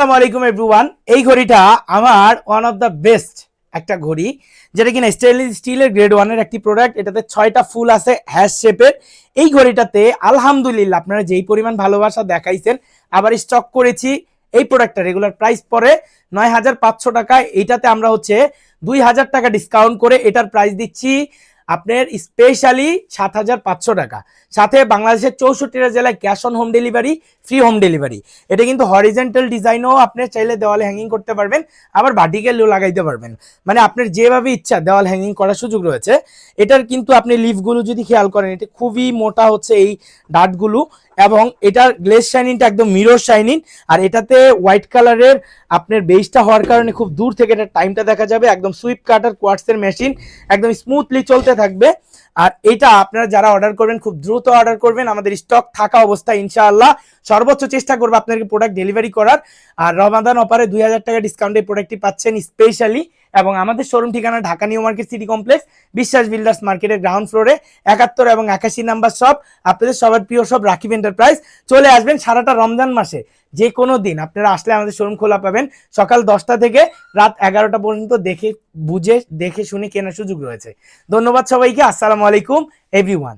আসসালামু আলাইকুম এভরিওয়ান। এই ঘড়িটা আমার ওয়ান অফ দ্য বেস্ট একটা ঘড়ি, যেটা কিনা স্টেনলেস স্টিলের গ্রেড 1 এর একটি প্রোডাক্ট। এটাতে 6টা ফুল আছে হ্যাশ শেপের। এই ঘড়িটাতে আলহামদুলিল্লাহ আপনারা যেই পরিমাণ ভালোবাসা দেখাইছেন, আবার স্টক করেছি। এই প্রোডাক্টটা রেগুলার প্রাইস পড়ে 9,500 টাকা। এইটাতে আমরা হচ্ছে 2,000 টাকা ডিসকাউন্ট করে এটার প্রাইস দিচ্ছি আপনার স্পেশালি 7,500 টাকা। সাথে বাংলাদেশের 64টা জেলায় cash on home delivery, free home delivery. এটা কিন্তু হরিজেন্টাল ডিজাইনও আপনি চাইলে দেওয়ালে হ্যাঙ্গিং করতে পারবেন, আবার ভার্টিক্যালও লাগাইতে পারবেন। মানে আপনার যেভাবে ইচ্ছা দেওয়াল হ্যাঙ্গিং করার সুযোগ রয়েছে। এটার কিন্তু আপনি লিফগুলো যদি খেয়াল করেন, এটা খুবই মোটা হচ্ছে এই ডাটগুলো, এবং এটার গ্লেজ শাইনিংটা একদম মিরর শাইনিং। আর এটাতে হোয়াইট কালারের আপনার বেসটা হওয়ার কারণে খুব দূর থেকে এটা টাইমটা দেখা যাবে। একদম সুইপ কাটার কোয়ার্টসের মেশিন, একদম স্মুথলি চলতে থাকবে। আর এটা আপনারা যারা অর্ডার করবেন খুব দ্রুত অর্ডার করবেন, আমাদের স্টক থাকা অবস্থায় ইনশাআল্লাহ সর্বোচ্চ চেষ্টা করবো আপনাকে প্রোডাক্ট ডেলিভারি করার। আর রমাদান অফারে 2,000 টাকা ডিসকাউন্টে প্রোডাক্টটি পাচ্ছেন স্পেশালি। এবং আমাদের শোরুম ঠিকানা Dhaka new market city complex, বিশ্বাস বিল্ডার্স মার্কেটের গ্রাউন্ড ফ্লোরে 71 এবং 81 নাম্বার শপ। আপনাদের সবার প্রিয় শপ রাকিব এন্টারপ্রাইজ। চলে আসবেন সারাটা রমজান মাসে যে কোনো দিন আপনারা আসলে আমাদের শোরুম খোলা পাবেন সকাল 10টা থেকে রাত 11টা পর্যন্ত। দেখে শুনে কেনার সুযোগ রয়েছে। ধন্যবাদ সবাইকে। আসসালামু আলাইকুম এভরিওয়ান।